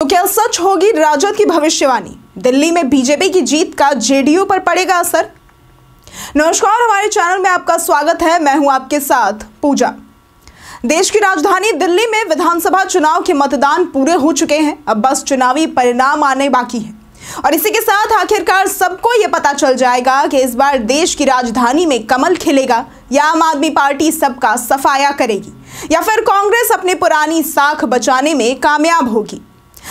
तो क्या सच होगी राजद की भविष्यवाणी? दिल्ली में बीजेपी की जीत का जेडीयू पर पड़ेगा असर? नमस्कार, हमारे चैनल में आपका स्वागत है। मैं हूं आपके साथ पूजा। देश की राजधानी दिल्ली में विधानसभा चुनाव के मतदान पूरे हो चुके हैं। अब बस चुनावी परिणाम आने बाकी है और इसी के साथ आखिरकार सबको यह पता चल जाएगा कि इस बार देश की राजधानी में कमल खिलेगा या आम आदमी पार्टी सबका सफाया करेगी या फिर कांग्रेस अपनी पुरानी साख बचाने में कामयाब होगी।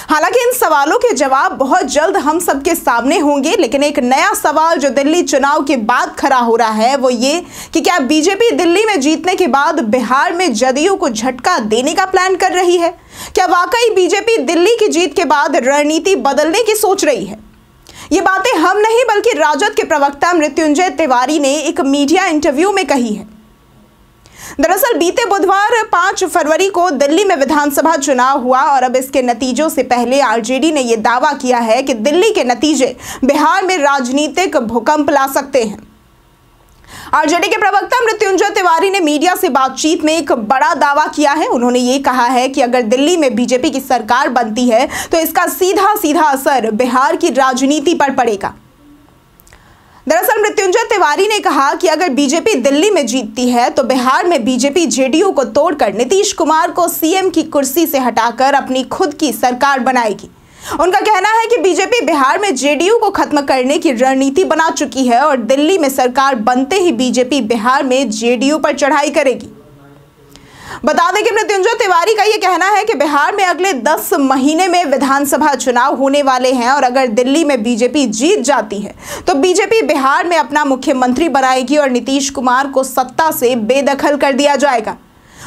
हालांकि इन सवालों के जवाब बहुत जल्द हम सबके सामने होंगे, लेकिन एक नया सवाल जो दिल्ली चुनाव के बाद खड़ा हो रहा है वो ये कि क्या बीजेपी दिल्ली में जीतने के बाद बिहार में जदयू को झटका देने का प्लान कर रही है? क्या वाकई बीजेपी दिल्ली की जीत के बाद रणनीति बदलने की सोच रही है? ये बातें हम नहीं बल्कि राजद के प्रवक्ता मृत्युंजय तिवारी ने एक मीडिया इंटरव्यू में कही है। दरअसल बीते बुधवार 5 फरवरी को दिल्ली में विधानसभा चुनाव हुआ और अब इसके नतीजों से पहले आरजेडी ने यह दावा किया है कि दिल्ली के नतीजे बिहार में राजनीतिक भूकंप ला सकते हैं। आरजेडी के प्रवक्ता मृत्युंजय तिवारी ने मीडिया से बातचीत में एक बड़ा दावा किया है। उन्होंने ये कहा है कि अगर दिल्ली में बीजेपी की सरकार बनती है तो इसका सीधा सीधा असर बिहार की राजनीति पर पड़ेगा। दरअसल मृत्युंजय तिवारी ने कहा कि अगर बीजेपी दिल्ली में जीतती है तो बिहार में बीजेपी जेडीयू को तोड़कर नीतीश कुमार को सीएम की कुर्सी से हटाकर अपनी खुद की सरकार बनाएगी। उनका कहना है कि बीजेपी बिहार में जेडीयू को खत्म करने की रणनीति बना चुकी है और दिल्ली में सरकार बनते ही बीजेपी बिहार में जेडीयू पर चढ़ाई करेगी। बता दें कि मृत्युंजय तिवारी का यह कहना है कि बिहार में अगले 10 महीने में विधानसभा चुनाव होने वाले हैं और अगर दिल्ली में बीजेपी जीत जाती है तो बीजेपी बिहार में अपना मुख्यमंत्री बनाएगी और नीतीश कुमार को सत्ता से बेदखल कर दिया जाएगा।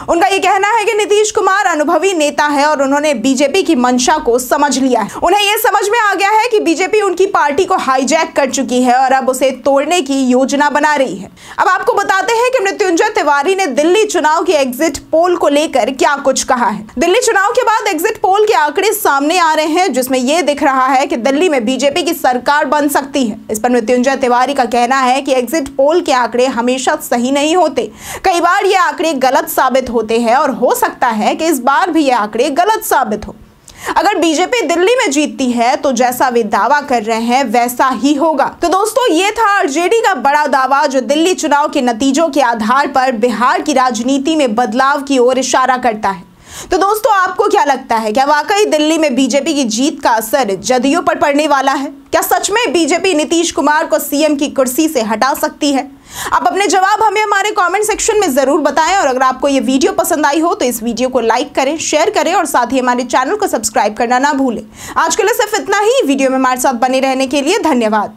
उनका यह कहना है कि नीतीश कुमार अनुभवी नेता है और उन्होंने बीजेपी की मंशा को समझ लिया है। उन्हें यह समझ में आ गया है कि बीजेपी उनकी पार्टी को हाईजैक कर चुकी है और अब उसे तोड़ने की योजना बना रही है। अब आपको बताते हैं कि मृत्युंजय तिवारी ने दिल्ली चुनाव के एग्जिट पोल को लेकर क्या कुछ कहा है। दिल्ली चुनाव के बाद एग्जिट पोल के आंकड़े सामने आ रहे हैं जिसमें यह दिख रहा है कि दिल्ली में बीजेपी की सरकार बन सकती है। इस पर मृत्युंजय तिवारी का कहना है कि एग्जिट पोल के आंकड़े हमेशा सही नहीं होते, कई बार ये आंकड़े गलत साबित होते हैं और हो सकता है कि इस बार भी ये आंकड़े गलत साबित हो। अगर बीजेपी दिल्ली में जीतती है तो जैसा वे दावा कर रहे हैं वैसा ही होगा। तो दोस्तों, ये था आरजेडी का बड़ा दावा जो दिल्ली चुनाव के नतीजों के आधार पर बिहार की राजनीति में बदलाव की ओर इशारा करता है। तो दोस्तों, आपको क्या लगता है, क्या वाकई दिल्ली में बीजेपी की जीत का असर जदयू पर पड़ने वाला है? क्या सच में बीजेपी नीतीश कुमार को सीएम की कुर्सी से हटा सकती है? आप अपने जवाब हमें हमारे कमेंट सेक्शन में जरूर बताएं और अगर आपको ये वीडियो पसंद आई हो तो इस वीडियो को लाइक करें, शेयर करें और साथ ही हमारे चैनल को सब्सक्राइब करना ना भूलें। आज के लिए सिर्फ इतना ही। वीडियो में हमारे साथ बने रहने के लिए धन्यवाद।